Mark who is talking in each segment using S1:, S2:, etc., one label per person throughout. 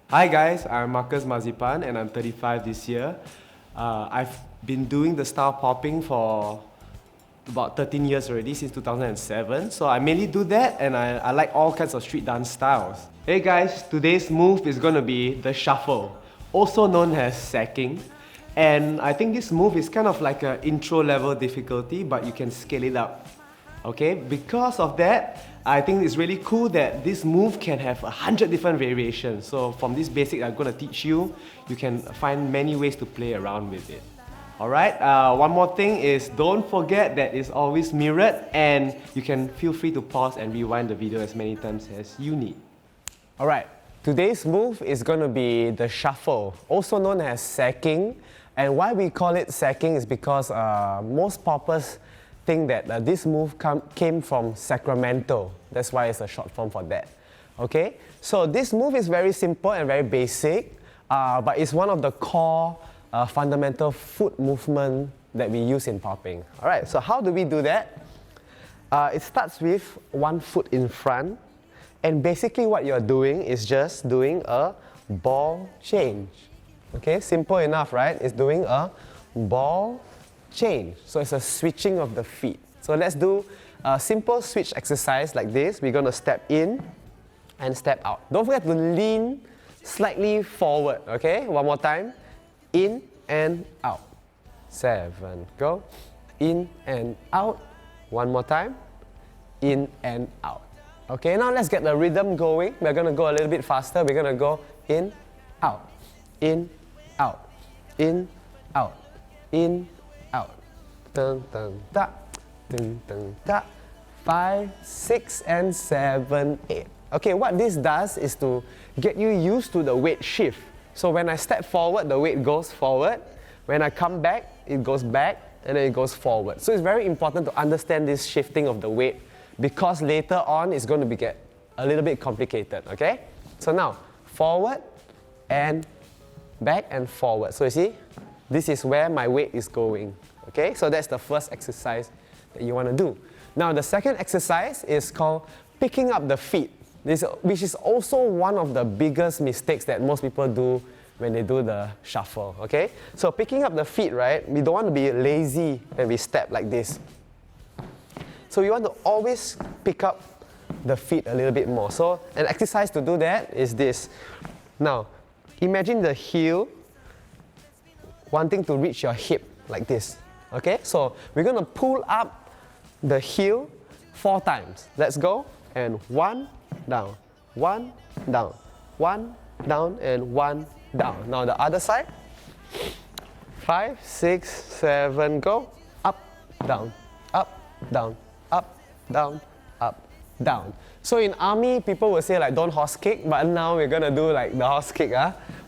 S1: Hi guys, I'm Marcus Marzipan and I'm 35 this year. I've been doing the style popping for about 13 years already, since 2007. So I mainly do that and I like all kinds of street dance styles. Hey guys, today's move is going to be the shuffle, also known as sacking. And I think this move is kind of like an intro level difficulty, but you can scale it up. Okay, because of that, I think it's really cool that this move can have 100 different variations. So from this basic I'm going to teach you, you can find many ways to play around with it. Alright, one more thing is don't forget that it's always mirrored and you can feel free to pause and rewind the video as many times as you need. Alright, today's move is going to be the shuffle, also known as sacking. And why we call it sacking is because most poppers think that this move came from Sacramento. That's why it's a short form for that. Okay, so this move is very simple and very basic, but it's one of the core fundamental foot movement that we use in popping. All right, so how do we do that? It starts with one foot in front, and basically what you're doing is just doing a ball change. Okay, simple enough, right? It's doing a ball change. So it's a switching of the feet. So let's do a simple switch exercise like this. We're going to step in and step out. Don't forget to lean slightly forward. Okay, one more time. In and out. 7, go. In and out. One more time. In and out. Okay, now let's get the rhythm going. We're going to go a little bit faster. We're going to go in, out, in, out, in, out, in, out. Dun, dun, da, dun, dun, da. 5, 6, and 7, 8. Okay, what this does is to get you used to the weight shift. So when I step forward, the weight goes forward. When I come back, it goes back, and then it goes forward. So it's very important to understand this shifting of the weight because later on it's going to get a little bit complicated, okay? So now, forward and back and forward. So you see, this is where my weight is going, okay? So that's the first exercise that you want to do. Now the second exercise is called picking up the feet. Which is also one of the biggest mistakes that most people do when they do the shuffle, okay? So picking up the feet, right? We don't want to be lazy when we step like this. So we want to always pick up the feet a little bit more. So an exercise to do that is this. Now, imagine the heel wanting to reach your hip like this, okay? So we're going to pull up the heel 4 times. Let's go. And 1, down, 1, down, 1, down, and 1, down. Now the other side. 5, 6, 7, go. Up, down, up, down, up, down, up, down. So in army, people will say like don't horse kick, but now we're gonna do like the horse kick.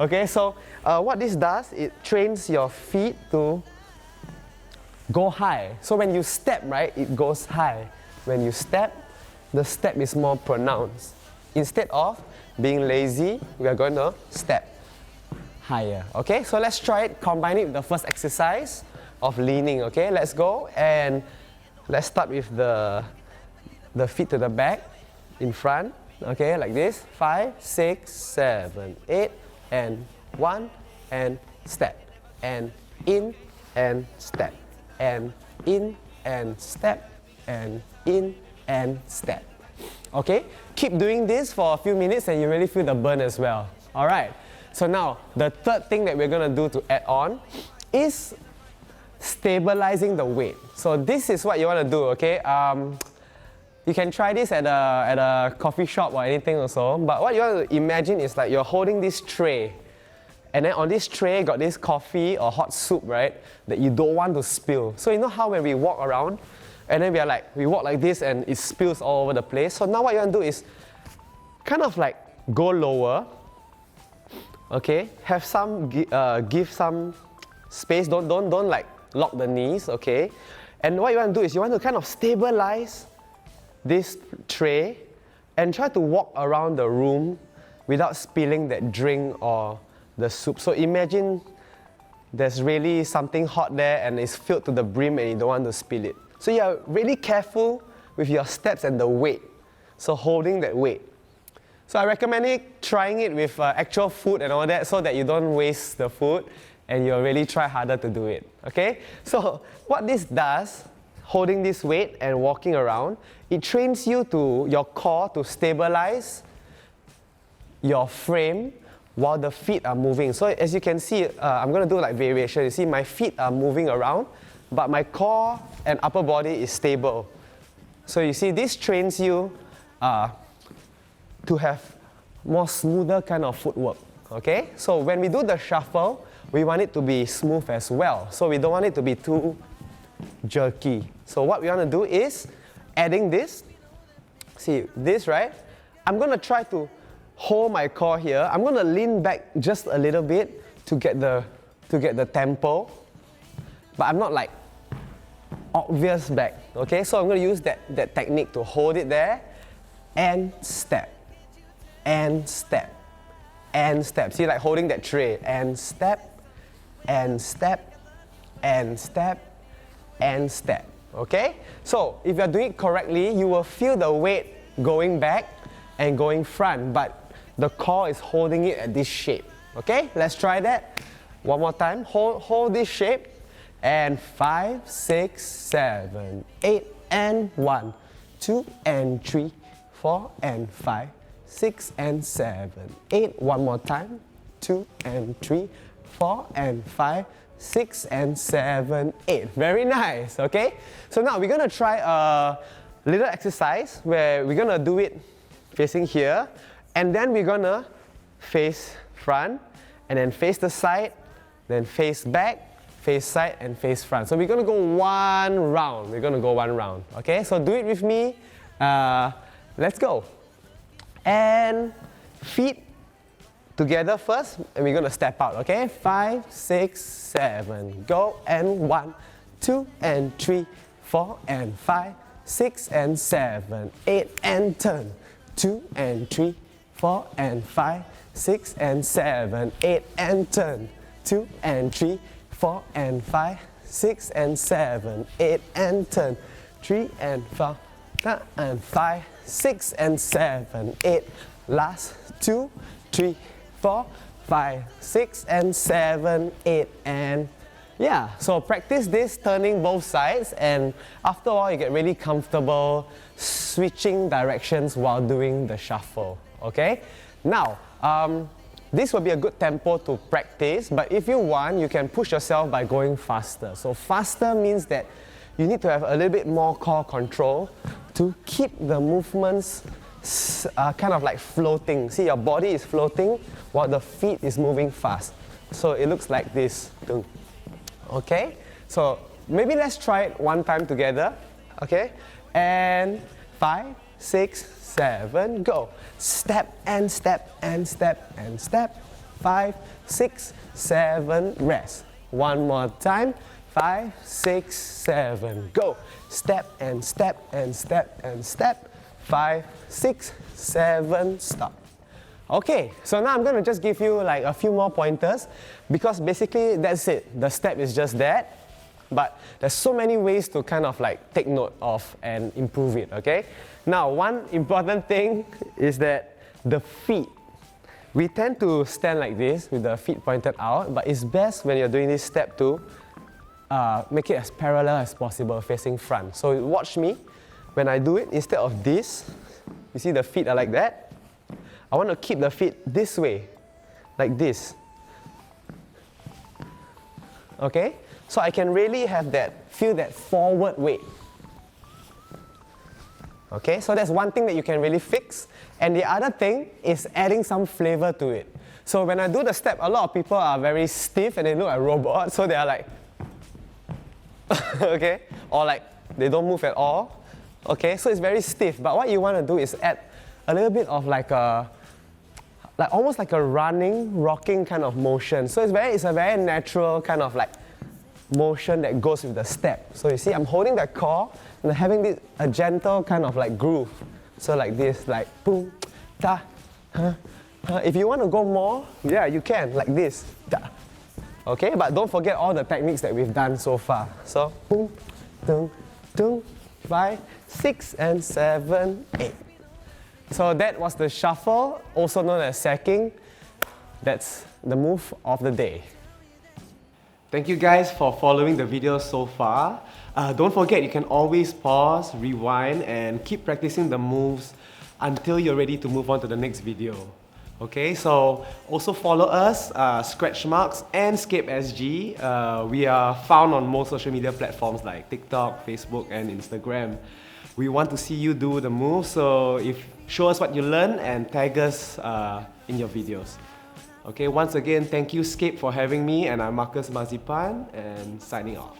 S1: Okay, so what this does, it trains your feet to go high. So when you step, right, it goes high. When you step, the step is more pronounced. Instead of being lazy, we are going to step higher. Okay, so let's try it, combine it with the first exercise of leaning. Okay, let's go and let's start with the feet to the back, in front. Okay, like this. 5, 6, 7, 8, and 1, and step, and in, and step, and in, and step, and in, and step. Okay, keep doing this for a few minutes and you really feel the burn as well. Alright, so now the third thing that we're going to do to add on is stabilizing the weight. So this is what you want to do, okay? You can try this at a coffee shop or anything also, but what you want to imagine is like you're holding this tray, and then on this tray got this coffee or hot soup, right, that you don't want to spill. So you know how when we walk around, and then we walk like this and it spills all over the place. So now what you want to do is kind of like go lower, okay? Have some, give some space, don't like lock the knees, okay? And what you want to do is you want to kind of stabilize this tray and try to walk around the room without spilling that drink or the soup. So imagine there's really something hot there and it's filled to the brim and you don't want to spill it. So you're really careful with your steps and the weight. So holding that weight.
S2: So I recommend trying it with actual food and all that so that you don't waste the food and you'll really try harder to do it, okay? So what this does, holding this weight and walking around, it trains your core to stabilize your frame while the feet are moving. So as you can see, I'm going to do like variation. You see my feet are moving around, but my core and upper body is stable. So you see this trains you to have more smoother kind of footwork, okay? So when we do the shuffle, we want it to be smooth as well. So we don't want it to be too jerky. So what we want to do is adding this. See this, right? I'm going to try to hold my core here. I'm going to lean back just a little bit to get the tempo, but I'm not like obvious back, okay? So I'm going to use that technique to hold it there and step, and step, and step. See, like holding that tray, and step, and step, and step, and step, okay? So if you're doing it correctly, you will feel the weight going back and going front, but the core is holding it at this shape, okay? Let's try that one more time. Hold this shape, and 5, 6, 7, 8, and 1, 2, and 3, 4, and 5, 6, and 7, 8. One more time. 2, and 3, 4, and 5, 6, and 7, 8. Very nice, okay? So now we're gonna try a little exercise where we're gonna do it facing here, and then we're gonna face front, and then face the side, then face back, face side, and face front. So we're gonna go one round. We're gonna go one round, okay? So do it with me. Let's go. And feet together first, and we're gonna step out, okay? 5, 6, 7, go, and 1, 2, and 3, 4, and 5, 6, and 7, 8, and turn. 2, and 3, 4, and 5, 6, and 7, 8, and turn. 2, and 3, 4, and 5, 6, and 7, 8, and turn. 3, and 4, and 5, 6, and 7, 8. Last 2, 3, 4, 5, 6, and 7, 8, and yeah. So practice this turning both sides, and after a while you get really comfortable switching directions while doing the shuffle, okay? Now, this will be a good tempo to practice, but if you want, you can push yourself by going faster. So faster means that you need to have a little bit more core control to keep the movements kind of like floating. See, your body is floating while the feet is moving fast. So it looks like this. Okay? So maybe let's try it one time together. Okay? And 5, 6, 7, go. Step and step and step and step. 5, 6, 7, rest. One more time. 5, 6, 7, go. Step and step and step and step. 5, 6, 7, stop. Okay, so now I'm going to just give you like a few more pointers, because basically that's it. The step is just that, but there's so many ways to kind of like take note of and improve it, okay? Now, one important thing is that the feet. We tend to stand like this with the feet pointed out, but it's best when you're doing this step to make it as parallel as possible, facing front. So watch me. When I do it, instead of this, you see the feet are like that. I want to keep the feet this way, like this. Okay? So I can really have feel that forward weight. Okay? So that's one thing that you can really fix. And the other thing is adding some flavor to it. So when I do the step, a lot of people are very stiff and they look like robots, so they are like, okay? Or like, they don't move at all. Okay, so it's very stiff, but what you want to do is add a little bit of like almost like a running, rocking kind of motion. So it's a very natural kind of like motion that goes with the step. So you see, I'm holding that core and having a gentle kind of like groove. So like this, like boom, ta, ha, ha. If you want to go more, yeah, you can, like this, ta. Okay, but don't forget all the techniques that we've done so far. So boom, dung, dung, 5, 6, and 7, 8. So that was the shuffle, also known as sacking. That's the move of the day.
S1: Thank you guys for following the video so far. Don't forget, you can always pause, rewind, and keep practicing the moves until you're ready to move on to the next video. Okay, so also follow us, ScRach MarcS and scape.sg. We are found on most social media platforms like TikTok, Facebook, and Instagram. We want to see you do the moves, so show us what you learn and tag us in your videos. Okay, once again, thank you Scape for having me, and I'm Marcus Marzipan, and signing off.